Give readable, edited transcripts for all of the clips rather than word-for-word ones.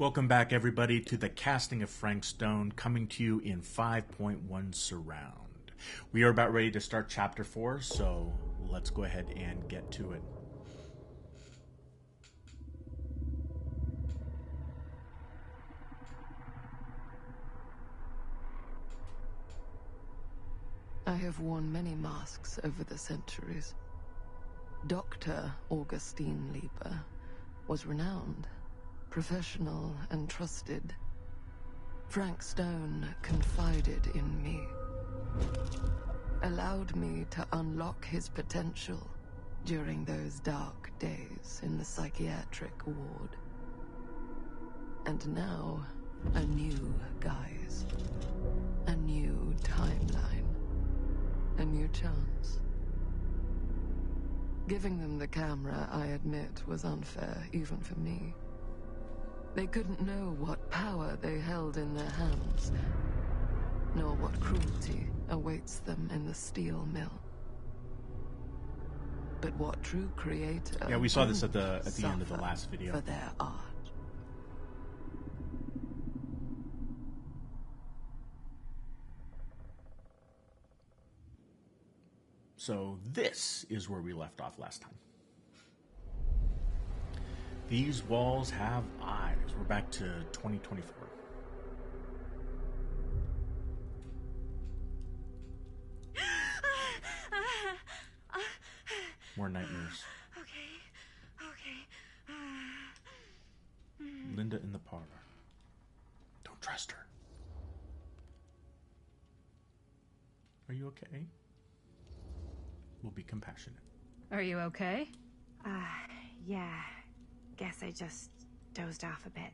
Welcome back, everybody, to the casting of Frank Stone, coming to you in 5.1 surround. We are about ready to start Chapter 4, so let's go ahead and get to it. I have worn many masks over the centuries. Dr. Augustine Lieber was renowned, professional and trusted. Frank Stone confided in me, allowed me to unlock his potential during those dark days in the psychiatric ward. And now, a new guise, a new timeline, a new chance. Giving them the camera, I admit, was unfair even for me. They couldn't know what power they held in their hands, nor what cruelty awaits them in the steel mill. But what true creator... Yeah, we saw this at the end of the last video. ...for their art. So this is where we left off last time. These walls have eyes. We're back to 2024. More nightmares. Okay. Linda in the parlor. Don't trust her. Are you okay? We'll be compassionate. Are you okay? Yeah. Guess I just dozed off a bit.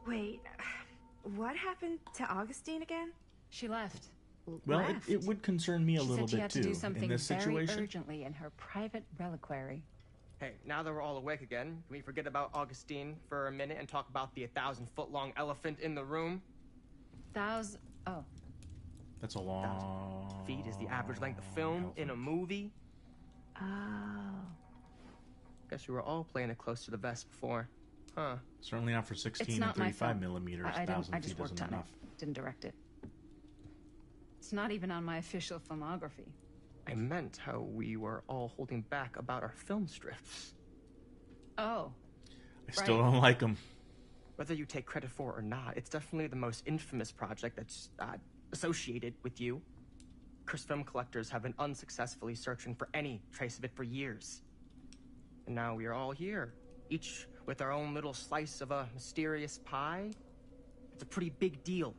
Wait, what happened to Augustine again? She left. Well, it would concern me a little She said she bit had too to do something in this very situation. urgently in her private reliquary. Hey, now that we're all awake again, can we forget about Augustine for a minute and talk about the 1,000-foot-long elephant in the room? Oh. That's a long... 1,000 feet is the average length of film in a movie. Oh. Guess we were all playing it close to the vest before. Huh. Certainly not for 16 and 35 millimeters. I 1,000 just feet worked isn't on enough. it. Didn't direct it. It's not even on my official filmography. I meant how we were all holding back about our film strips. Oh. I still don't like them. Whether you take credit for it or not, it's definitely the most infamous project that's associated with you. Cursed film collectors have been unsuccessfully searching for any trace of it for years. And now we are all here, each with our own little slice of a mysterious pie. It's a pretty big deal.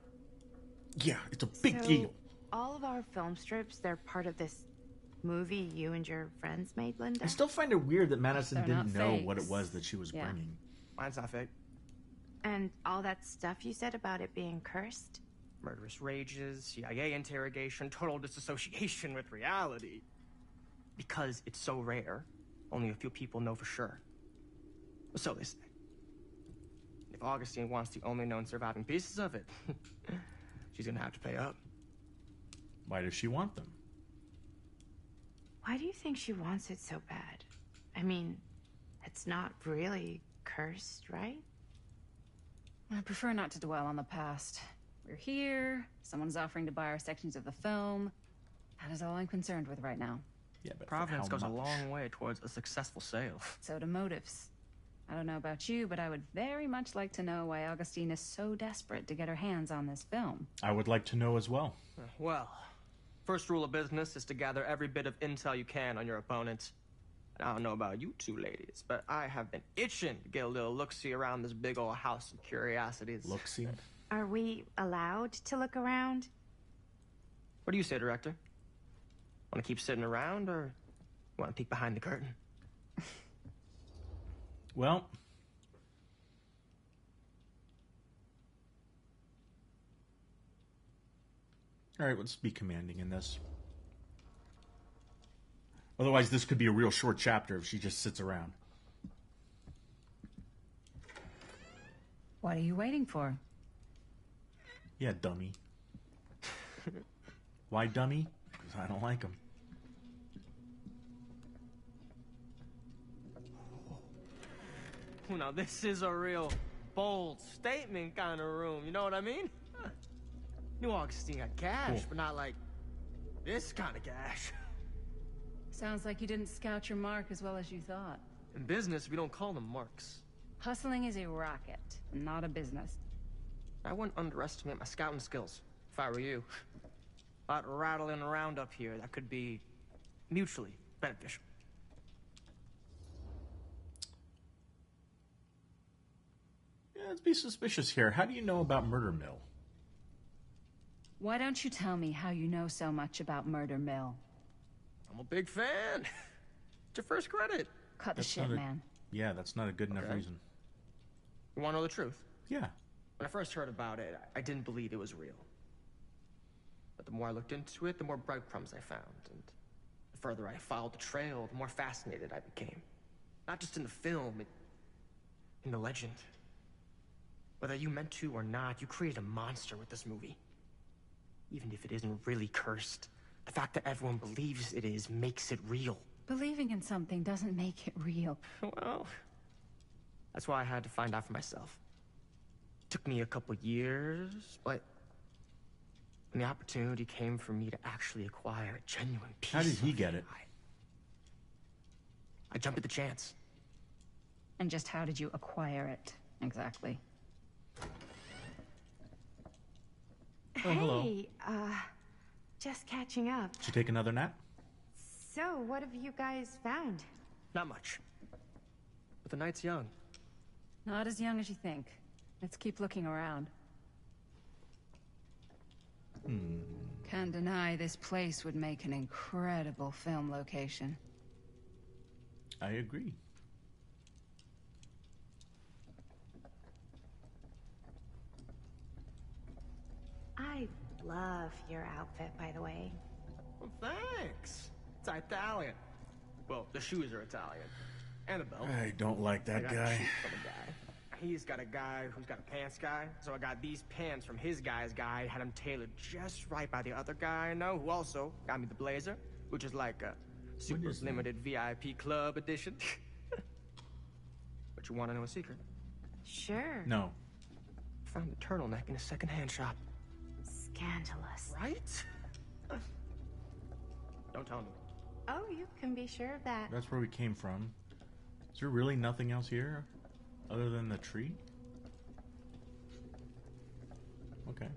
Yeah, it's a big So, deal. all of our film strips, they're part of this movie you and your friends made, Linda? I still find it weird that Madison They're didn't not know fakes. what it was that she was Yeah. bringing. Mine's not fake. And all that stuff you said about it being cursed? Murderous rages, CIA interrogation, total disassociation with reality. Because it's so rare, only a few people know for sure. So they say. If Augustine wants the only known surviving pieces of it, she's gonna have to pay up. Why does she want them? Why do you think she wants it so bad? I mean, it's not really cursed, right? I prefer not to dwell on the past. We're here. Someone's offering to buy our sections of the film. That is all I'm concerned with right now. Yeah, but Providence for how goes a much? long way towards a successful sale. So do motives. I don't know about you, but I would very much like to know why Augustine is so desperate to get her hands on this film. I would like to know as well. Well, first rule of business is to gather every bit of intel you can on your opponent. And I don't know about you two ladies, but I have been itching to get a little look-see around this big old house of curiosities. Look-see. Are we allowed to look around? What do you say, director? Want to keep sitting around, or want to peek behind the curtain? Well, all right, let's be commanding in this. Otherwise, this could be a real short chapter if she just sits around. What are you waiting for? Yeah, dummy. Why dummy? Because I don't like them. Oh, now this is a real bold statement kind of room, you know what I mean? New Augustine got cash, Cool. but not like this kind of cash. Sounds like you didn't scout your mark as well as you thought. In business, we don't call them marks. Hustling is a racket, not a business. I wouldn't underestimate my scouting skills, if I were you. A lot rattling around up here that could be mutually beneficial. Yeah, let's be suspicious here. How do you know about Murder Mill? Why don't you tell me how you know so much about Murder Mill? I'm a big fan. It's your first credit. Cut the That's shit, not a- man. Yeah, that's not a good enough Okay. reason. You want to know the truth? Yeah. When I first heard about it, I didn't believe it was real. But the more I looked into it, the more breadcrumbs I found. And the further I followed the trail, the more fascinated I became. Not just in the film, in the legend. Whether you meant to or not, you created a monster with this movie. Even if it isn't really cursed, the fact that everyone believes it is makes it real. Believing in something doesn't make it real. Well, that's why I had to find out for myself. Took me a couple years, but when the opportunity came for me to actually acquire a genuine piece How did he of get it? I jumped at the chance. And just how did you acquire it, exactly? Oh, hello. Hey, just catching up. Did you take another nap? So, what have you guys found? Not much. But the night's young. Not as young as you think. Let's keep looking around. Can't deny this place would make an incredible film location. I agree. I love your outfit, by the way. Well, thanks. It's Italian. Well, the shoes are Italian. And the belt. I don't like I that got guy. shoes from a guy. He's got a guy who's got a pants guy. So I got these pants from his guy's guy, had them tailored just right by the other guy I know, who also got me the blazer, which is like a super is that? limited VIP club edition. But you want to know a secret? Sure. No. Found the turtleneck in a secondhand shop. Scandalous. Right? Don't tell me. Oh, you can be sure of that. That's where we came from. Is there really nothing else here other than the tree? Okay.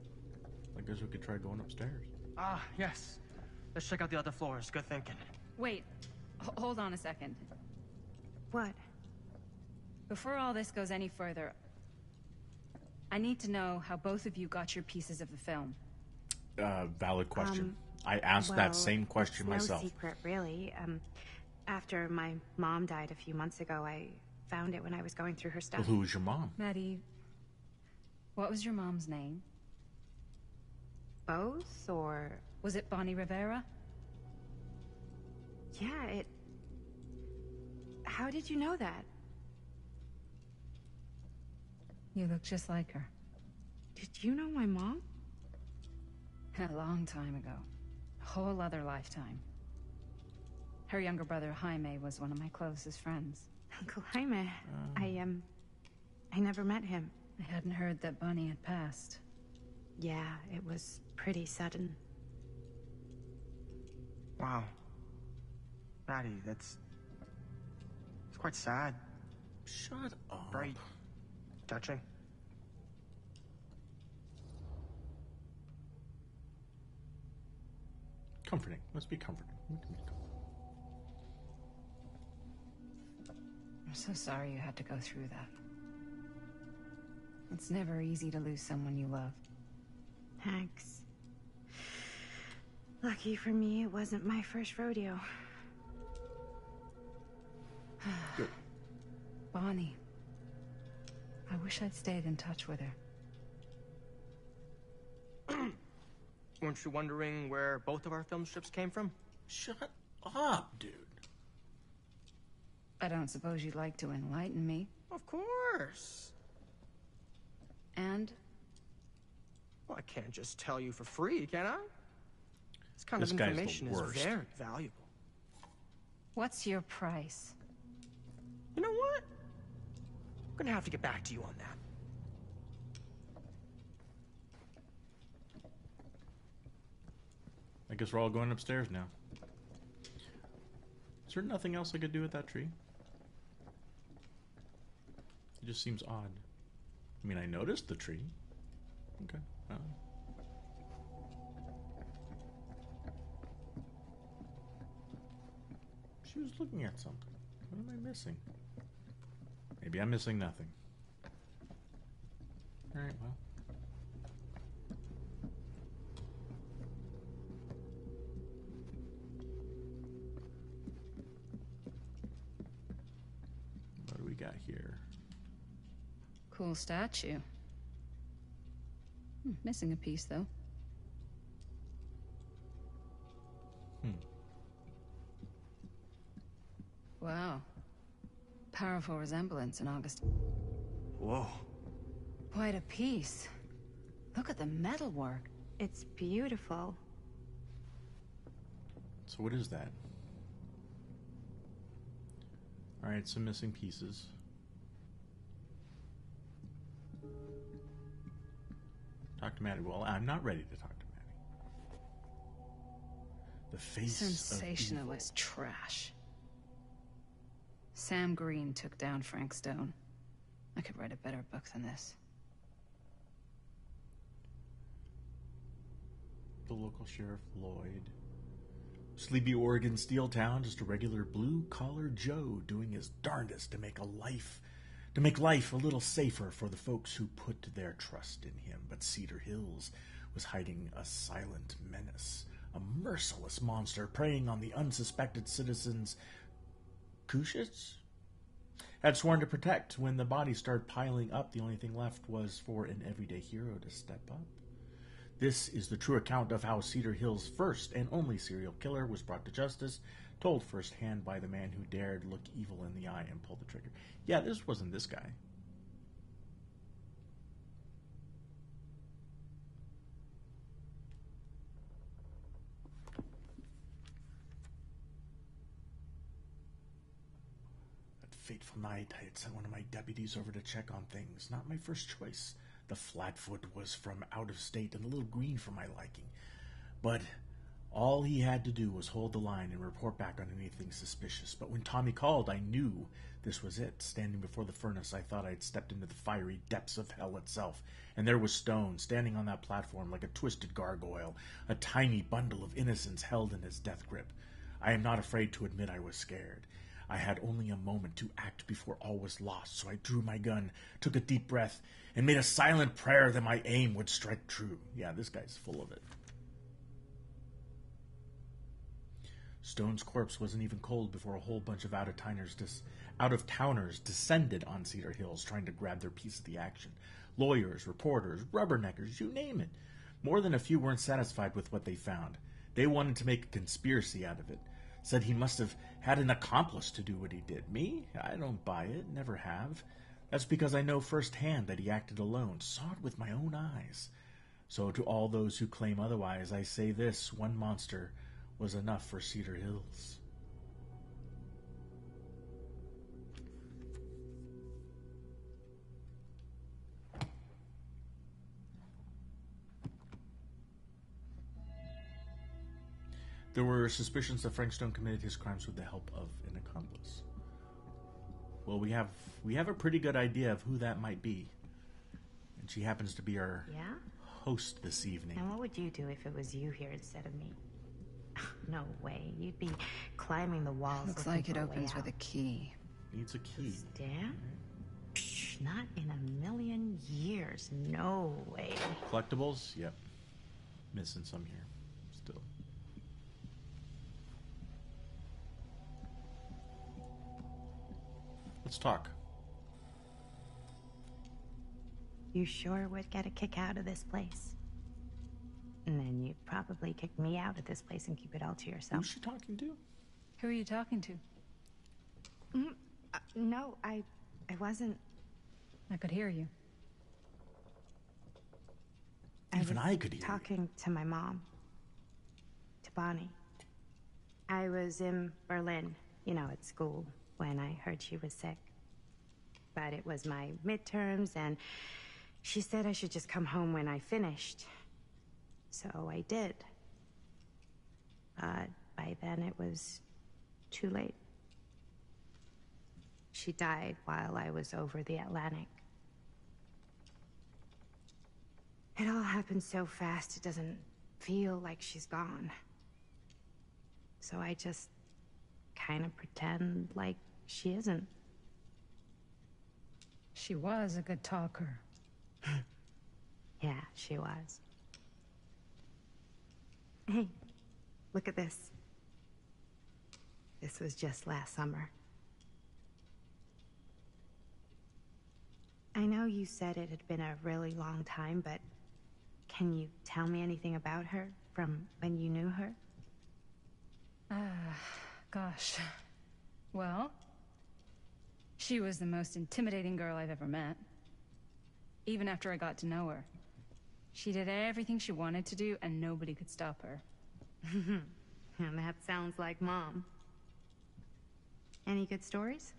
I guess we could try going upstairs. Ah, yes. Let's check out the other floors. Good thinking. Wait, hold on a second. What? Before all this goes any further, I need to know how both of you got your pieces of the film. Valid question. I asked that same question it's myself. No secret, really. After my mom died a few months ago, I found it when I was going through her stuff. Well, who was your mom? Maddie, what was your mom's name? Both, or Was it Bonnie Rivera? yeah, it. How did you know that? You look just like her. Did you know my mom? A long time ago. A whole other lifetime. Her younger brother, Jaime, was one of my closest friends. Uncle Jaime. I never met him. I hadn't heard that Bonnie had passed. Yeah, it was pretty sudden. Wow. Maddie, it's quite sad. Shut up. Right. Touching. Comforting. Let's be comforting. I'm so sorry you had to go through that. It's never easy to lose someone you love. Thanks. Lucky for me, it wasn't my first rodeo. Good. Bonnie. I wish I'd stayed in touch with her. Weren't you wondering where both of our film strips came from? Shut up, dude. I don't suppose you'd like to enlighten me. Of course. And Well, I can't just tell you for free, can I? This kind This of guy's the information is worst. very valuable. what's your price? You know what? I'm gonna have to get back to you on that. I guess we're all going upstairs now. Is there nothing else I could do with that tree? It just seems odd. I mean, I noticed the tree. Okay. She was looking at something. What am I missing? Maybe I'm missing nothing. Alright, well. What do we got here? Cool statue. Missing a piece, though. Wow. Powerful resemblance in August. Whoa. Quite a piece. Look at the metalwork. It's beautiful. So what is that? Alright, some missing pieces. Talk to Maddie. Well, I'm not ready to talk to Maddie. The face Sensationalist trash. Sam Green took down Frank Stone. I could write a better book than this. The local sheriff, Lloyd. Sleepy Oregon steel town, just a regular blue-collar Joe doing his darndest to make life a little safer for the folks who put their trust in him. But Cedar Hills was hiding a silent menace, a merciless monster preying on the unsuspected citizens Kushits had sworn to protect. When the bodies started piling up, the only thing left was for an everyday hero to step up. This is the true account of how Cedar Hills' first and only serial killer was brought to justice, told firsthand by the man who dared look evil in the eye and pull the trigger. Yeah, this wasn't this guy. Fateful night, I had sent one of my deputies over to check on things. Not my first choice. The Flatfoot was from out of state and a little green for my liking. But all he had to do was hold the line and report back on anything suspicious. But when Tommy called, I knew this was it. Standing before the furnace, I thought I had stepped into the fiery depths of hell itself. And there was Stone, standing on that platform like a twisted gargoyle, a tiny bundle of innocence held in his death grip. I am not afraid to admit I was scared. I had only a moment to act before all was lost, so I drew my gun, took a deep breath, and made a silent prayer that my aim would strike true. Yeah, this guy's full of it. Stone's corpse wasn't even cold before a whole bunch of out-of-towners descended on Cedar Hills, trying to grab their piece of the action. Lawyers, reporters, rubberneckers, you name it. More than a few weren't satisfied with what they found. They wanted to make a conspiracy out of it. Said he must have had an accomplice to do what he did. Me? I don't buy it, never have. That's because I know firsthand that he acted alone, saw it with my own eyes. So to all those who claim otherwise, I say this: one monster was enough for Cedar Hills. There were suspicions that Frank Stone committed his crimes with the help of an accomplice. Well, we have a pretty good idea of who that might be. And she happens to be our host this evening. And what would you do if it was you here instead of me? No way. You'd be climbing the walls. Looks like it opens with a key. Needs a key. Stan? Psh, not in a million years. No way. Collectibles? Yep. Missing some here. Still. Let's talk. You sure would get a kick out of this place. And then you'd probably kick me out of this place and keep it all to yourself. Who's she talking to? Who are you talking to? No, I wasn't. I could hear you. Even I could hear you. Talking to my mom. To Bonnie. I was in Berlin, at school, when I heard she was sick. But it was my midterms, and she said I should just come home when I finished. So I did. But by then it was too late. She died while I was over the Atlantic. It all happened so fast, it doesn't feel like she's gone. So I just kind of pretend like she isn't. She was a good talker. Yeah, she was. Hey, look at this. This was just last summer. I know you said it had been a really long time, but can you tell me anything about her from when you knew her? Gosh. Well, she was the most intimidating girl I've ever met. Even after I got to know her. She did everything she wanted to do, and nobody could stop her. And that sounds like Mom. Any good stories?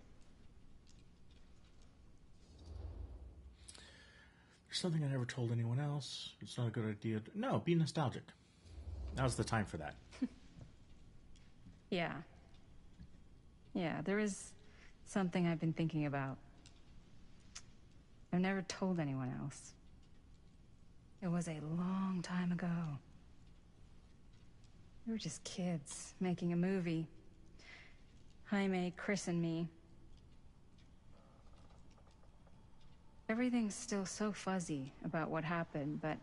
There's something I never told anyone else. It's not a good idea. No, be nostalgic. Now's the time for that. Yeah. Yeah, there is something I've been thinking about. I've never told anyone else. It was a long time ago. We were just kids, making a movie. Jaime, Chris, and me. Everything's still so fuzzy about what happened, but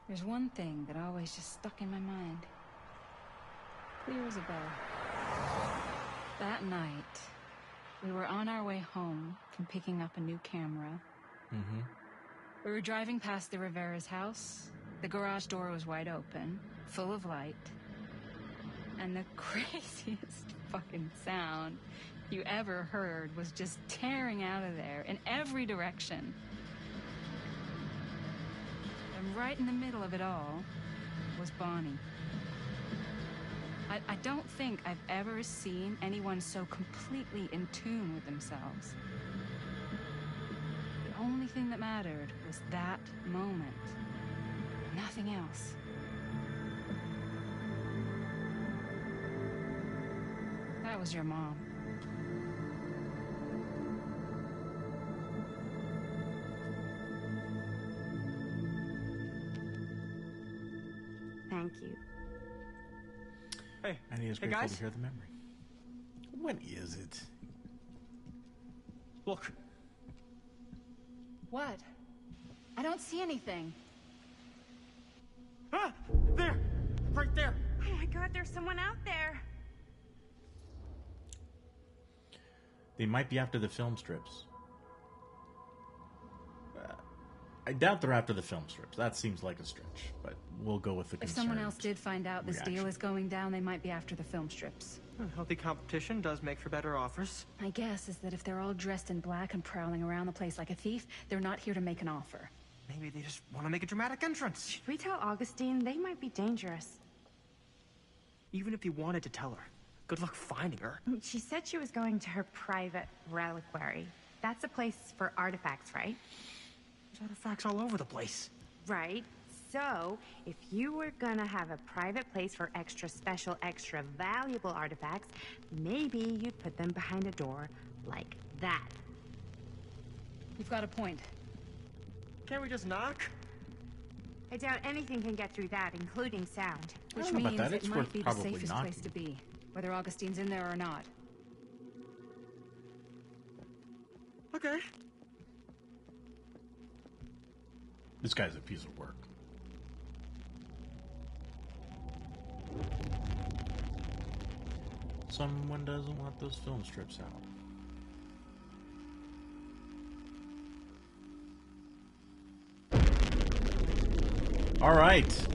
there's one thing that always just stuck in my mind. Clear as a bell. That night, we were on our way home from picking up a new camera. Mm-hmm. We were driving past the Rivera's house. The garage door was wide open, full of light. And the craziest fucking sound you ever heard was just tearing out of there in every direction. And right in the middle of it all was Bonnie. I don't think I've ever seen anyone so completely in tune with themselves. The only thing that mattered was that moment. Nothing else. That was your mom. Thank you. Hey, And he is hey grateful guys, to hear the memory. When is it? look. What? I don't see anything. Ah, there, right there. Oh my God, there's someone out there. They might be after the film strips. I doubt they're after the film strips. That seems like a stretch, but we'll go with the If someone else concerned did find out this deal reaction. is going down, they might be after the film strips. Healthy competition does make for better offers. My guess is that if they're all dressed in black and prowling around the place like a thief, they're not here to make an offer. Maybe they just want to make a dramatic entrance. Should we tell Augustine? They might be dangerous. Even if you wanted to tell her, good luck finding her. She said she was going to her private reliquary. That's a place for artifacts, right? There's artifacts all over the place. Right. So, if you were gonna have a private place for extra special, extra valuable artifacts, maybe you'd put them behind a door like that. You've got a point. Can't we just knock? I doubt anything can get through that, including sound. I Which don't know about means that. it It's might worth be the probably safest knocking. place to be, whether Augustine's in there or not. Okay. This guy's a piece of work. Someone doesn't want those film strips out. All right.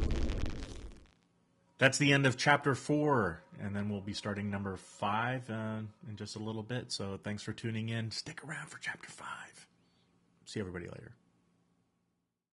That's the end of chapter 4, and then we'll be starting number 5 in just a little bit. So thanks for tuning in. Stick around for chapter 5. See everybody later.